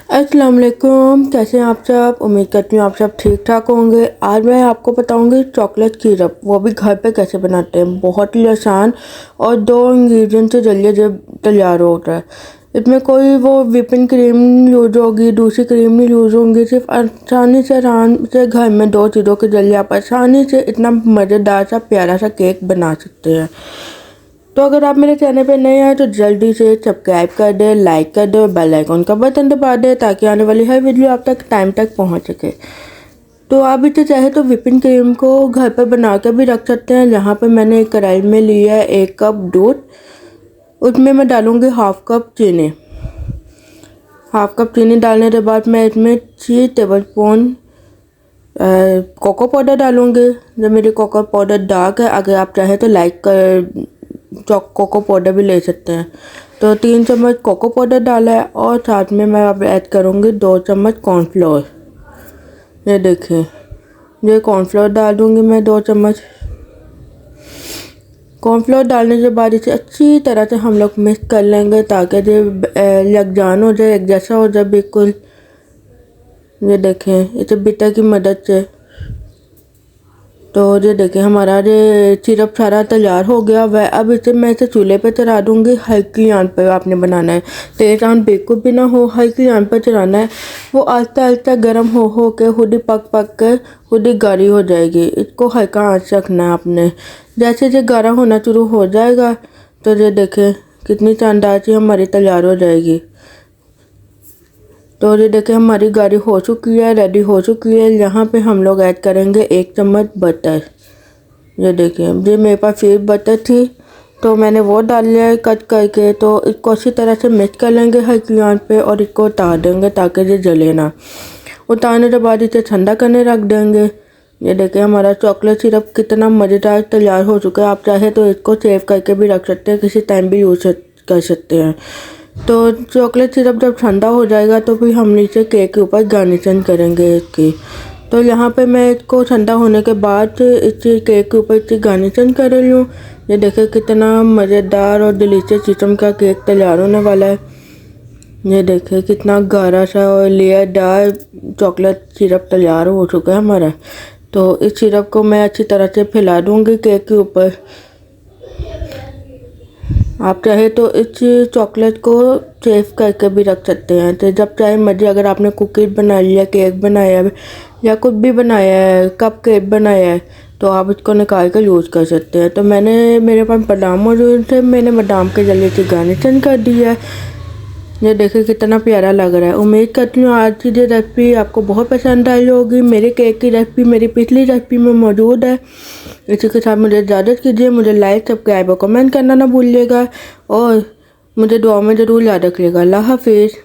अस्सलाम वालेकुम। कैसे हैं आप सब? उम्मीद करती हूँ आप सब ठीक ठाक होंगे। आज मैं आपको बताऊंगी चॉकलेट सिरप, वो भी घर पे कैसे बनाते हैं। बहुत ही आसान और 2 इंग्रेडिएंट से जल्दी जल्दी तैयार होता है। इसमें कोई वो व्हिपिंग क्रीम यूज होगी, दूसरी क्रीम नहीं यूज होंगी। सिर्फ आराम से घर में 2 चीज़ों के जरिए आप आसानी से इतना मज़ेदार सा प्यारा सा केक बना सकते हैं। तो अगर आप मेरे चैनल पे नए हैं तो जल्दी से सब्सक्राइब कर दें, लाइक कर दें और बेल आइकन का बटन दबा दें ताकि आने वाली हर वीडियो आप तक टाइम तक पहुंच सके। तो आप इसे चाहे तो व्हिपिंग क्रीम को घर पर बना कर भी रख सकते हैं। यहाँ पे मैंने एक कढ़ाई में लिया है 1 कप दूध, उसमें मैं डालूँगी हाफ कप चीनी। हाफ कप चीनी डालने के बाद मैं इसमें 3 टेबल स्पून कोको पाउडर डालूँगी। जब मेरी कोको पाउडर डार्क है, अगर आप चाहें तो लाइट कर कोको पाउडर भी ले सकते हैं। तो 3 चम्मच कोको पाउडर डाला है और साथ में मैं अब ऐड करूँगी 2 चम्मच कॉर्नफ्लोर। ये देखिए, ये कॉर्नफ्लोर डाल दूँगी मैं 2 चम्मच। कॉर्नफ्लोर डालने के बाद इसे अच्छी तरह से हम लोग मिक्स कर लेंगे ताकि ये यकजान हो जाए, एक जैसा हो जाए बिल्कुल। ये देखें, इसे बीटर की मदद से। तो ये देखें, हमारा ये सिरप सारा तैयार हो गया वह। अब मैं इसे चूल्हे पे चढ़ा दूँगी। हल्की आंच पे आपने बनाना है, तेज़ आंच बिल्कुल भी ना हो, हल्की आंच पे चढ़ाना है। वो आहिस्ता आहिस्ता गर्म हो के खुद ही पक कर खुद ही गाढ़ी हो जाएगी। इसको हल्का आंच रखना है आपने। जैसे ये गाढ़ा होना शुरू हो जाएगा तो ये देखें कितनी शानदार सी हमारी तैयार हो जाएगी। तो ये देखें हमारी गाढ़ी हो चुकी है, रेडी हो चुकी है। यहाँ पे हम लोग ऐड करेंगे 1 चम्मच बटर। ये देखिए, ये मेरे पास फिर बटर थी तो मैंने वो डाल लिया है कट करके। तो इसको अच्छी तरह से मिक्स कर लेंगे हल्की आंच पे और इसको उतार देंगे ताकि ये जले ना। उतारने के बाद इसे ठंडा करने रख देंगे। ये देखिए हमारा चॉकलेट सिरप कितना मज़ेदार तैयार हो चुका है। आप चाहे तो इसको सेव करके भी रख सकते हैं, किसी टाइम भी यूज कर सकते हैं। तो चॉकलेट सिरप जब ठंडा हो जाएगा तो फिर हम इसे केक के ऊपर गार्निशिंग करेंगे इसकी। तो यहाँ पे मैं इसको ठंडा होने के बाद इस केक के ऊपर इसकी गार्निशिंग कर रही हूँ। ये देखिए कितना मज़ेदार और डिलीशियस किस्म का केक तैयार होने वाला है। ये देखिए कितना गाढ़ा सा और लेयरदार चॉकलेट सिरप तैयार हो चुका है हमारा। तो इस सिरप को मैं अच्छी तरह से फैला दूँगी केक के ऊपर। आप चाहे तो इस चॉकलेट को सेव करके भी रख सकते हैं। तो जब चाहे मर्जी, अगर आपने कुकीज़ बना लिया, केक बनाया है या कुछ भी बनाया है, कप केक बनाया है, तो आप इसको निकाल कर यूज़ कर सकते हैं। तो मेरे पास बादाम मौजूद थे, मैंने बादाम के जरिए से गार्निशिंग कर दी है। ये देखिए कितना प्यारा लग रहा है। उम्मीद करती हूँ आज की ये रेसिपी आपको बहुत पसंद आई होगी। मेरे केक की रेसिपी मेरी पिछली रेसिपी में मौजूद है। इसी के साथ मुझे इजाज़त कीजिए। मुझे लाइक, सब्सक्राइब और कमेंट करना ना भूलिएगा और मुझे दुआ में ज़रूर याद रखिएगा। अल्लाह हाफिज़।